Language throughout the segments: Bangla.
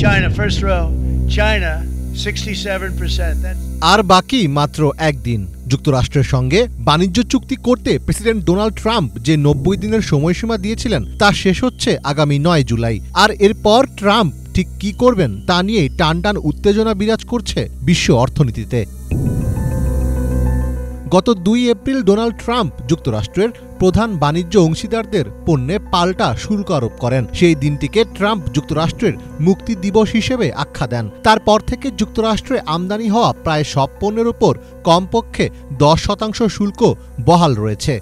China, first row. China, 67%. আর বাকি মাত্র একদিন। যুক্তরাষ্ট্রের সঙ্গে বাণিজ্য চুক্তি করতে প্রেসিডেন্ট ডোনাল্ড ট্রাম্প যে 90 দিনের সময়সীমা দিয়েছিলেন তা শেষ হচ্ছে আগামী 9 জুলাই। আর এরপর ট্রাম্প ঠিক কি করবেন তা নিয়ে টানটান উত্তেজনা বিরাজ করছে বিশ্ব অর্থনীতিতে। গত 2 এপ্রিল ডোনাল্ড ট্রাম্প যুক্তরাষ্ট্রের প্রধান বাণিজ্য অংশীদারদের পণ্যে পাল্টা শুল্ক আরোপ করেন। সেই দিনটিকে ট্রাম্প যুক্তরাষ্ট্রের মুক্তি দিবস হিসেবে আখ্যা দেন। তারপর থেকে যুক্তরাষ্ট্রে আমদানি হওয়া প্রায় সব পণ্যের ওপর কমপক্ষে 10% শুল্ক বহাল রয়েছে।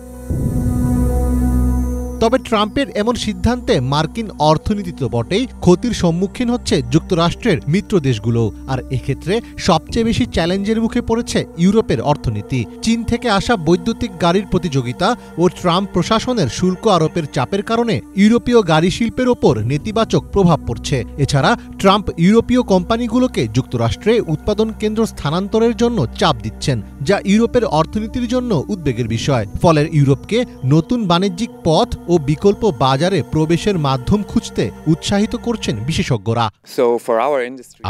তবে ট্রাম্পের এমন সিদ্ধান্তে মার্কিন অর্থনীতি তো বটেই, ক্ষতির সম্মুখীন হচ্ছে যুক্তরাষ্ট্রের মিত্র দেশগুলো। আর এক্ষেত্রে সবচেয়ে বেশি চ্যালেঞ্জের মুখে পড়েছে ইউরোপের অর্থনীতি। চীন থেকে আসা বৈদ্যুতিক গাড়ির প্রতিযোগিতা ও ট্রাম্প প্রশাসনের শুল্ক আরোপের চাপের কারণে ইউরোপীয় গাড়ি শিল্পের ওপর নেতিবাচক প্রভাব পড়ছে। এছাড়া ট্রাম্প ইউরোপীয় কোম্পানিগুলোকে যুক্তরাষ্ট্রে উৎপাদন কেন্দ্র স্থানান্তরের জন্য চাপ দিচ্ছেন, যা ইউরোপের অর্থনীতির জন্য উদ্বেগের বিষয়। ফলে ইউরোপকে নতুন বাণিজ্যিক পথ ও বিকল্প বাজারে প্রবেশের মাধ্যম খুঁজতে উৎসাহিত করছেন বিশেষজ্ঞরা।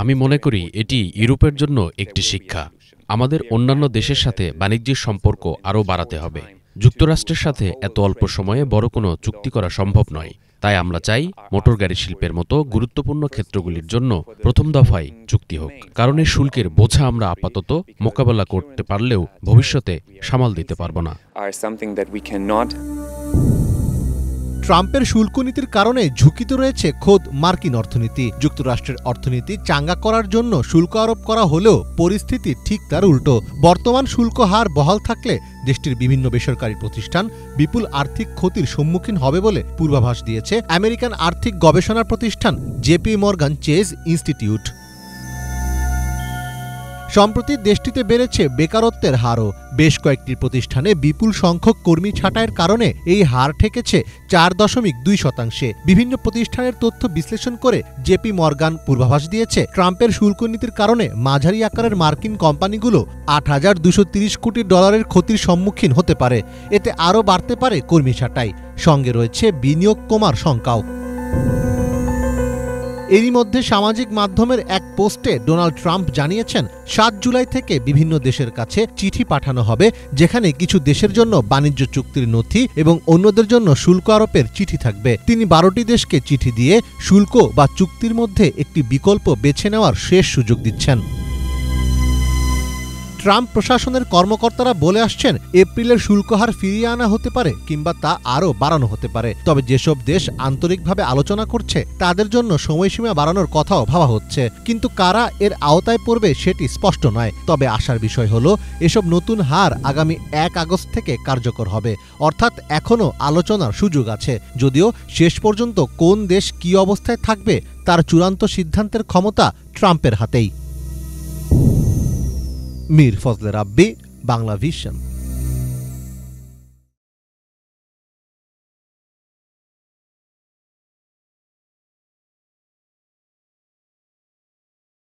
আমি মনে করি এটি ইউরোপের জন্য একটি শিক্ষা। আমাদের অন্যান্য দেশের সাথে বাণিজ্যিক সম্পর্ক আরও বাড়াতে হবে। যুক্তরাষ্ট্রের সাথে এত অল্প সময়ে বড় কোনো চুক্তি করা সম্ভব নয়। তাই আমরা চাই মোটর গাড়ি শিল্পের মতো গুরুত্বপূর্ণ ক্ষেত্রগুলির জন্য প্রথম দফায় চুক্তি হোক, কারণ এই শুল্কের বোঝা আমরা আপাতত মোকাবেলা করতে পারলেও ভবিষ্যতে সামাল দিতে পারব না। ট্রাম্পের শুল্ক নীতির কারণে ঝুঁকিতে রয়েছে খোদ মার্কিন অর্থনীতি। যুক্তরাষ্ট্রের অর্থনীতি চাঙ্গা করার জন্য শুল্ক আরোপ করা হলেও পরিস্থিতি ঠিক তার উল্টো। বর্তমান শুল্ক হার বহাল থাকলে দেশটির বিভিন্ন বেসরকারি প্রতিষ্ঠান বিপুল আর্থিক ক্ষতির সম্মুখীন হবে বলে পূর্বাভাস দিয়েছে আমেরিকান আর্থিক গবেষণা প্রতিষ্ঠান জেপি মর্গান চেজ ইনস্টিটিউট। সম্প্রতি দেশটিতে বেড়েছে বেকারত্বের হারও। বেশ কয়েকটি প্রতিষ্ঠানে বিপুল সংখ্যক কর্মী ছাঁটাইয়ের কারণে এই হার ঠেকেছে 4.2%। বিভিন্ন প্রতিষ্ঠানের তথ্য বিশ্লেষণ করে জেপি মর্গান পূর্বাভাস দিয়েছে, ট্রাম্পের শুল্ক নীতির কারণে মাঝারি আকারের মার্কিন কোম্পানিগুলো $8,230 কোটি ক্ষতির সম্মুখীন হতে পারে। এতে আরও বাড়তে পারে কর্মী ছাঁটাই, সঙ্গে রয়েছে বিনিয়োগ কমার শঙ্কাও। এরই মধ্যে সামাজিক মাধ্যমের এক পোস্টে ডোনাল্ড ট্রাম্প জানিয়েছেন 7 জুলাই থেকে বিভিন্ন দেশের কাছে চিঠি পাঠানো হবে, যেখানে কিছু দেশের জন্য বাণিজ্য চুক্তির নথি এবং অন্যদের জন্য শুল্ক আরোপের চিঠি থাকবে। তিনি 12টি দেশকে চিঠি দিয়ে শুল্ক বা চুক্তির মধ্যে একটি বিকল্প বেছে নেওয়ার শেষ সুযোগ দিচ্ছেন। ট্রাম্প প্রশাসনের কর্মকর্তারা বলে আসছেন এপ্রিলের শুল্ক হার ফিরিয়ে আনা হতে পারে কিংবা তা আরও বাড়ানো হতে পারে। তবে যেসব দেশ আন্তরিকভাবে আলোচনা করছে তাদের জন্য সময়সীমা বাড়ানোর কথাও ভাবা হচ্ছে, কিন্তু কারা এর আওতায় পড়বে সেটি স্পষ্ট নয়। তবে আশার বিষয় হলো এসব নতুন হার আগামী 1 আগস্ট থেকে কার্যকর হবে, অর্থাৎ এখনও আলোচনার সুযোগ আছে। যদিও শেষ পর্যন্ত কোন দেশ কী অবস্থায় থাকবে তার চূড়ান্ত সিদ্ধান্তের ক্ষমতা ট্রাম্পের হাতেই। মীর ফজলে রাব্বি, বাংলা ভিশন।